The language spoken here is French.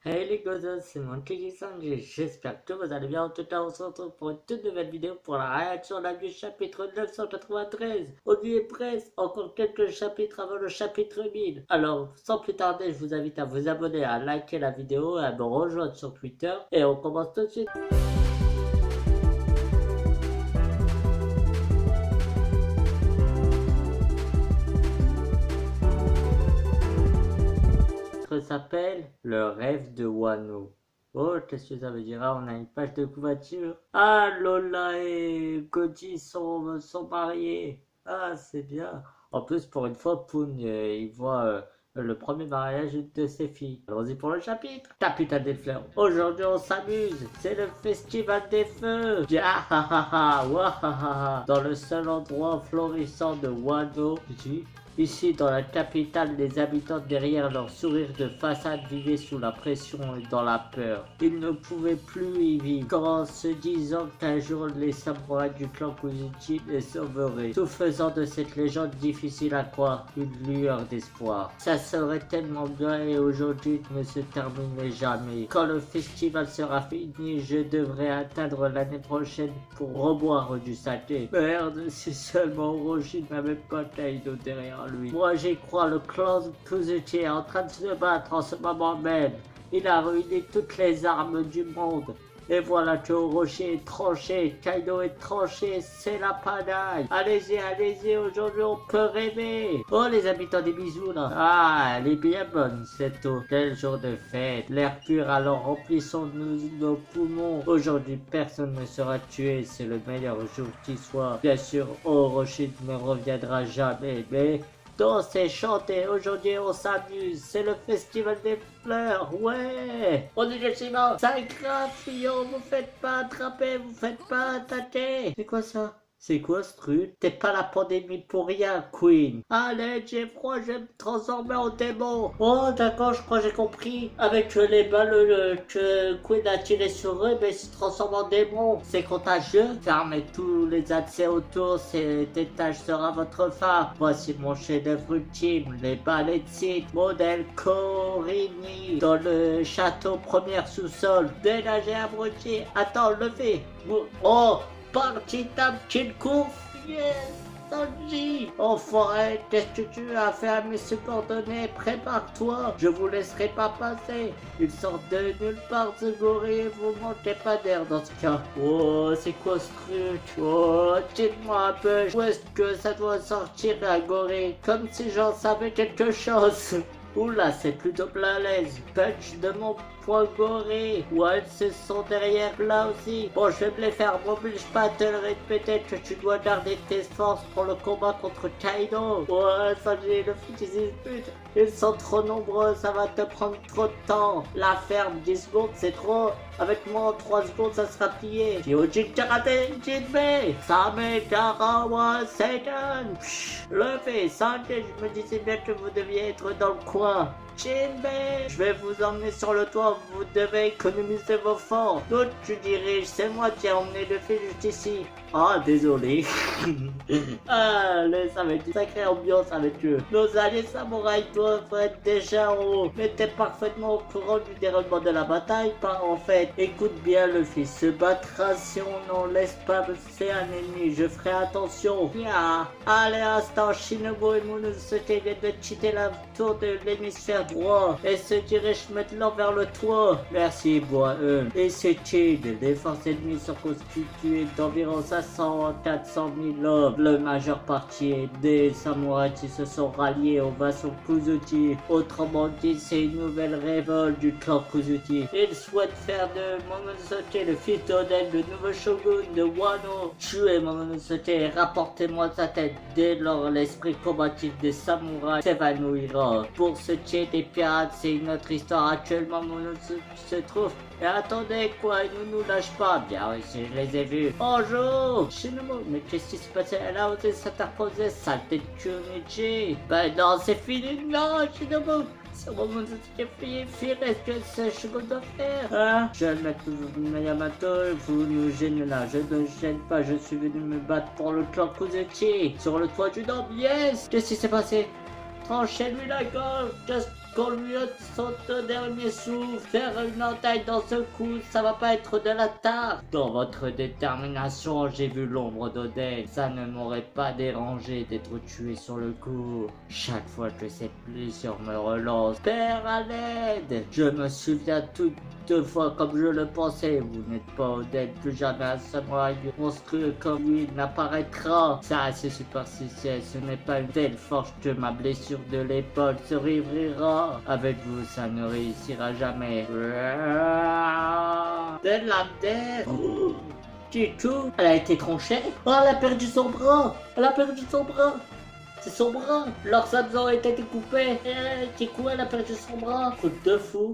Hey les gosses, c'est mon Kiki-san, j'espère que vous allez bien. En tout cas, on se retrouve pour une toute nouvelle vidéo pour la réaction du chapitre 993. On y est presque, encore quelques chapitres avant le chapitre 1000. Alors, sans plus tarder, je vous invite à vous abonner, à liker la vidéo et à me rejoindre sur Twitter. Et on commence tout de suite. S'appelle Le rêve de Wano. Oh, qu'est-ce que ça veut dire? Ah, on a une page de couverture. Ah, Lola et Koji sont mariés. Ah, c'est bien. En plus, pour une fois, Poon, il voit le premier mariage de ses filles. Allons-y pour le chapitre. Capitaine des fleurs. Aujourd'hui, on s'amuse. C'est le festival des feux. Ah, ah, ah, ah, wah, ah, ah, dans le seul endroit florissant de Wano. Ici, dans la capitale, les habitants derrière leur sourire de façade vivaient sous la pression et dans la peur. Ils ne pouvaient plus y vivre, en se disant qu'un jour les samouraïs du clan Kuzuchi les sauveraient, tout faisant de cette légende difficile à croire une lueur d'espoir. Ça serait tellement bien et aujourd'hui ne se terminait jamais. Quand le festival sera fini, je devrais atteindre l'année prochaine pour reboire du saké. Merde, si seulement Orochi n'avait pas Kaido derrière lui. Moi j'y crois, le clan Kuzuchi est en train de se battre en ce moment même. Il a réuni toutes les armes du monde. Et voilà que Orochi est tranché, Kaido est tranché, c'est la panaille. Allez-y, allez-y, aujourd'hui on peut rêver. Oh les habitants des bisous là. Ah, elle est bien bonne cette eau. Quel jour de fête. L'air pur, alors remplissons-nous nos poumons. Aujourd'hui personne ne sera tué, c'est le meilleur jour qui soit. Bien sûr, Orochi ne reviendra jamais, mais... danser, chanter, aujourd'hui on s'amuse, c'est le festival des fleurs, ouais. On dit le ciment, ça grave, fillon, vous faites pas attraper, vous faites pas attaquer. C'est quoi ça? C'est quoi ce truc? T'es pas la pandémie pour rien, Queen. Allez, j'ai froid, je vais me transformer en démon. Oh, d'accord, je crois que j'ai compris. Avec les balles que Queen a tiré sur eux, mais ils se transforment en démon. C'est contagieux. Fermez tous les accès autour, cet étage sera votre phare. Voici mon chef-d'œuvre ultime, les balais de site, modèle Corini. Dans le château premier sous-sol. Dégagez, abruti. Attends, levez. Oh! Parti ta petite course, yes, Sanji. Enfoiré, qu'est-ce que tu as fait à mes subordonnés? Prépare-toi, je vous laisserai pas passer. Ils sortent de nulle part, ce gorille, et vous manquez pas d'air dans ce cas. Oh, c'est quoi ce truc? Oh, dites-moi un peu, où est-ce que ça doit sortir un gorille? Comme si j'en savais quelque chose. Oula, c'est plutôt balèze. Punch de mon poing goré. Ouais, se sont derrière là aussi. Bon, je vais me les faire. M'oblige pas à te le répéter que tu dois garder tes forces pour le combat contre Kaido. Ouais, ça j'ai le fils des putes. Ils sont trop nombreux, ça va te prendre trop de temps. La ferme, 10 secondes, c'est trop. Avec moi, en 3 secondes, ça sera plié. Kyojin Karate Jinbei, Same Karawa Seiken. Levez, Sanjay, je me disais bien que vous deviez être dans le coin. Jinbei, je vais vous emmener sur le toit, vous devez économiser vos forces. D'autres, tu diriges, c'est moi qui ai emmené le fil jusqu'ici. Ah, désolé. Ah, ça va être une sacrée ambiance avec eux. Nos alliés samouraïs doivent être déjà en haut. Mais t'es parfaitement au courant du déroulement de la bataille, pas en fait. Écoute bien, le fils se battra si on n'en laisse pas passer un ennemi. Je ferai attention. Yeah. Allez, instant, Shinobu et Momonosuke viennent de quitter la tour de l'hémisphère droit et se dirigent maintenant vers le toit. Merci, bois. Et c'est chill. Les forces ennemies sont constituées d'environ 500 à 400 000 hommes. La majeure partie des samouraïs qui se sont ralliés au vassaux Kuzuchi. Autrement dit, c'est une nouvelle révolte du clan Kuzuchi. Ils souhaitent faire de Momonosuke le fils d'Oden, le nouveau shogun de Wano. Tuez Momonosuke et rapportez-moi sa tête. Dès lors, l'esprit combatif des samouraïs s'évanouira. Pour ce qui est des pirates, c'est une autre histoire. Actuellement, Momonosuke se trouve. Et attendez quoi, ils ne nous lâchent pas. Bien oui, si je les ai vus. Bonjour Shinobu, mais qu'est-ce qui se passait? Elle a osé s'interposer, saleté de Kunichi. Ben non, c'est fini, non Shinobu. C'est au moment de ce est-ce que c'est ce qu'on doit faire? Hein? Je vais le mettre Yamato, vous nous gênez là. Je ne gêne pas, je suis venu me battre pour le clan Kuzuchi. Sur le toit du dôme, yes! Qu'est-ce qui s'est passé? Tranchez-lui la gorge, just jusqu'au lieu de son dernier souffle. Faire une entaille dans ce coup, ça va pas être de la tarte. Dans votre détermination, j'ai vu l'ombre d'Oden. Ça ne m'aurait pas dérangé d'être tué sur le coup. Chaque fois que cette blessure me relance, Père à l'aide. Je me souviens toutefois comme je le pensais. Vous n'êtes pas Oden, plus jamais un samouraï monstrueux comme lui n'apparaîtra. Ça, c'est superstitieux. Ce n'est pas une telle force que ma blessure de l'épaule se réouvrira. Avec vous, ça ne réussira jamais. De la terre. Chikou, elle a été tranchée. Oh, elle a perdu son bras. Elle a perdu son bras. C'est son bras. Leurs abs ont été coupés. Chikou, elle a perdu son bras. Truc de fou.